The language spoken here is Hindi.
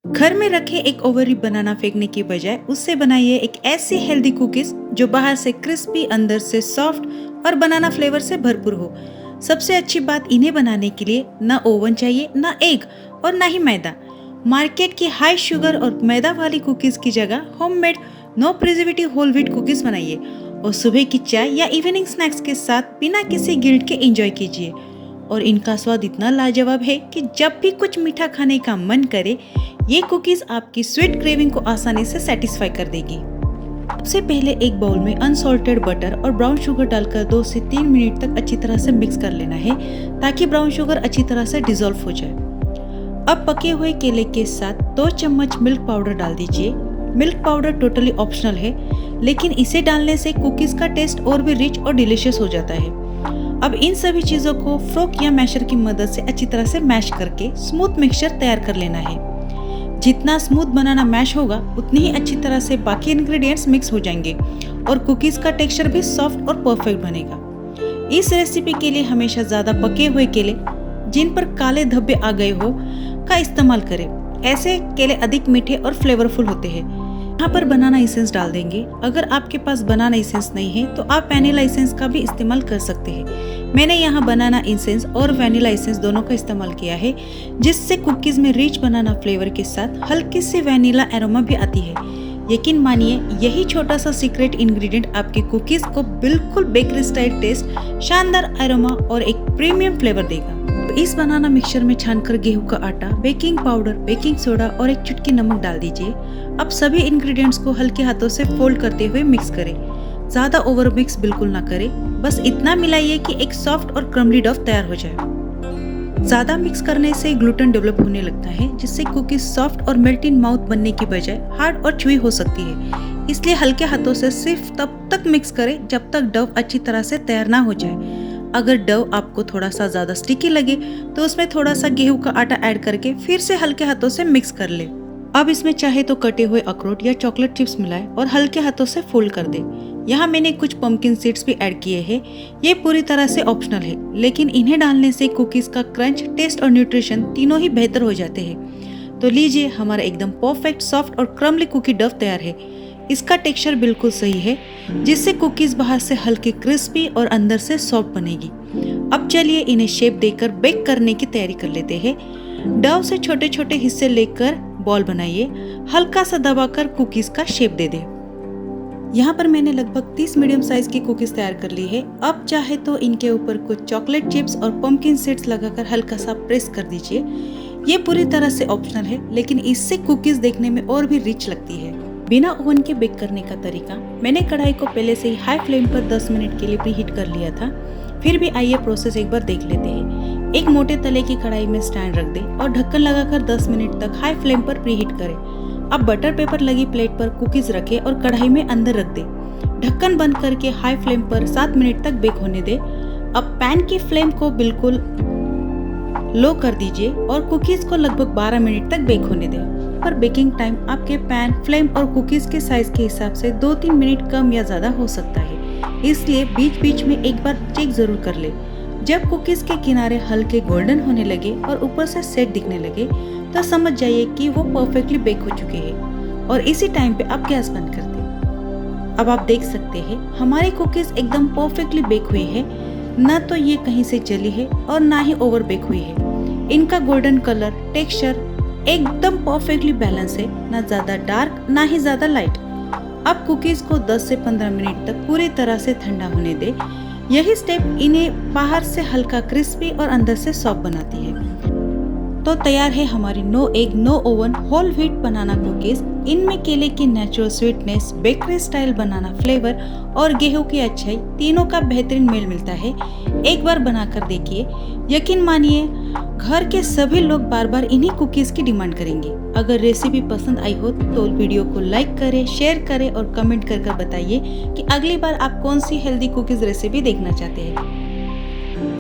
घर में रखे एक ओवररिप बनाना फेंकने की बजाय उससे बनाइए एक ऐसी हेल्दी कुकीज जो बाहर से क्रिस्पी, अंदर से सॉफ्ट और बनाना फ्लेवर से भरपूर हो। सबसे अच्छी बात, इन्हें बनाने के लिए ना ओवन चाहिए, ना एग और ना ही मैदा। मार्केट की हाई शुगर और मैदा वाली कुकीज की जगह homemade no preservative whole wheat cookies बनाइए और सुबह की चाय या इवनिंग स्नैक्स के साथ बिना किसी गिल्ट के एंजॉय कीजिए। और इनका स्वाद इतना लाजवाब है कि जब भी कुछ मीठा खाने का मन करे, ये कुकीज आपकी स्वीट क्रेविंग को आसानी से सेटिस्फाई कर देगी। सबसे पहले एक बाउल में अनसॉल्टेड बटर और ब्राउन शुगर डालकर 2 से 3 मिनट तक अच्छी तरह से मिक्स कर लेना है ताकि ब्राउन शुगर अच्छी तरह से डिसॉल्व हो जाए। अब पके हुए केले के साथ 2 चम्मच मिल्क पाउडर डाल दीजिए। मिल्क पाउडर टोटली ऑप्शनल है, लेकिन इसे डालने से कुकीज का टेस्ट और भी रिच और डिलीशियस हो जाता है। अब इन सभी चीजों को फोर्क या मैशर की मदद से अच्छी तरह से मैश करके स्मूथ मिक्सचर तैयार कर लेना है। जितना स्मूथ बनाना मैश होगा, उतनी ही अच्छी तरह से बाकी इंग्रेडिएंट्स मिक्स हो जाएंगे और कुकीज का टेक्सचर भी सॉफ्ट और परफेक्ट बनेगा। इस रेसिपी के लिए हमेशा ज्यादा पके हुए केले, जिन पर काले धब्बे आ गए हो, का इस्तेमाल करें। ऐसे केले अधिक मीठे और फ्लेवरफुल होते हैं। यहाँ पर बनाना एसेंस डाल देंगे। अगर आपके पास बनाना एसेंस नहीं है तो आप वैनिला एसेंस का भी इस्तेमाल कर सकते हैं। मैंने यहाँ बनाना एसेंस और वैनिला एसेंस दोनों का इस्तेमाल किया है, जिससे कुकीज में रिच बनाना फ्लेवर के साथ हल्की सी वैनिला एरोमा भी आती है। यकीन मानिए, यही छोटा सा सीक्रेट इंग्रेडिएंट आपके कुकीज को बिल्कुल बेकरी स्टाइल टेस्ट, शानदार एरोमा और एक प्रीमियम फ्लेवर देगा। इस बनाना मिक्सचर में छानकर गेहूं का आटा, बेकिंग पाउडर, बेकिंग सोडा और एक चुटकी नमक डाल दीजिए। अब सभी इंग्रेडिएंट्स को हल्के हाथों से फोल्ड करते हुए मिक्स करें। ज्यादा ओवर मिक्स बिल्कुल ना करें, बस इतना मिलाइए कि एक सॉफ्ट और क्रम्बली डो तैयार हो जाए। ज्यादा मिक्स करने से ग्लूटेन डेवलप होने लगता है, जिससे कुकीज सॉफ्ट और मेल्ट इन माउथ बनने की बजाय हार्ड और च्यूई हो सकती है। इसलिए हल्के हाथों से सिर्फ तब तक मिक्स करें जब तक डो अच्छी तरह से तैयार ना हो जाए। अगर डो आपको थोड़ा सा ज्यादा स्टिकी लगे तो उसमें थोड़ा सा गेहूं का आटा ऐड करके फिर से हल्के हाथों से मिक्स कर ले। अब इसमें चाहे तो कटे हुए अखरोट या चॉकलेट चिप्स मिलाएं और हल्के हाथों से फोल्ड कर दें। यहाँ मैंने कुछ पंपकिन सीड्स भी ऐड किए हैं। ये पूरी तरह से ऑप्शनल है, लेकिन इन्हें डालने से कुकीज का क्रंच, टेस्ट और न्यूट्रिशन तीनों ही बेहतर हो जाते हैं। तो लीजिए, हमारा एकदम परफेक्ट सॉफ्ट और क्रम्बली कुकी डो तैयार है। इसका टेक्सचर बिल्कुल सही है, जिससे कुकीज बाहर से हल्की क्रिस्पी और अंदर से सॉफ्ट बनेगी। अब चलिए इन्हें शेप देकर बेक करने की तैयारी कर लेते हैं। डो से छोटे छोटे हिस्से लेकर बॉल बनाइए। हल्का सा दबाकर कुकीज का शेप दे दें। यहाँ पर मैंने लगभग 30 मीडियम साइज की कुकीज तैयार कर ली है। अब चाहे तो इनके ऊपर कुछ चॉकलेट चिप्स और पंपकिन सीड्स लगाकर हल्का सा प्रेस कर दीजिए। ये पूरी तरह से ऑप्शनल है, लेकिन इससे कुकीज देखने में और भी रिच लगती है। बिना ओवन के बेक करने का तरीका, मैंने कढ़ाई को पहले से ही हाई फ्लेम पर 10 मिनट के लिए प्रीहीट कर लिया था। फिर भी आइए प्रोसेस एक बार देख लेते हैं। एक मोटे तले की कढ़ाई में स्टैंड रख दें और ढक्कन लगाकर 10 मिनट तक हाई फ्लेम पर प्रीहीट करें। अब बटर पेपर लगी प्लेट पर कुकीज रखें और कढ़ाई में अंदर रख दें। ढक्कन बंद करके हाई फ्लेम पर 7 मिनट तक बेक होने दें। अब पैन की फ्लेम को बिल्कुल लो कर दीजिए और कुकीज को लगभग 12 मिनट तक बेक होने दें। पर बेकिंग टाइम आपके पैन, फ्लेम और कुकीज के साइज के हिसाब से 2-3 मिनट कम या ज्यादा हो सकता है, इसलिए बीच बीच में एक बार चेक जरूर कर ले। जब कुकीज के किनारे हल्के गोल्डन होने लगे और ऊपर से सेट दिखने लगे, तो समझ जाइए कि वो परफेक्टली बेक हो चुके हैं और इसी टाइम पे आप गैस बंद कर दें। अब आप देख सकते हैं हमारी कुकीज एकदम परफेक्टली बेक हुई है। ना तो ये कहीं से जली है और ना ही ओवर बेक हुई है। इनका गोल्डन कलर, टेक्सचर एकदम परफेक्टली बैलेंस है, ना ज्यादा डार्क ना ही ज्यादा लाइट। अब कुकीज को 10 से 15 मिनट तक पूरी तरह से ठंडा होने दे। यही स्टेप इन्हें बाहर से हल्का क्रिस्पी और अंदर से सॉफ्ट बनाती है। तो तैयार है हमारी no egg no oven whole wheat banana cookies. इनमें केले की natural sweetness, bakery style banana flavour और गेहूं की अच्छाई तीनों का बेहतरीन मेल मिलता है। एक बार बनाकर देखिए, यकीन मानिए घर के सभी लोग बार बार इन्हीं कुकीज की डिमांड करेंगे। अगर रेसिपी पसंद आई हो तो वीडियो को लाइक करें, शेयर करें और कमेंट कर बताइए कि अगली बार आप कौन सी हेल्दी कुकीज रेसिपी देखना चाहते हैं।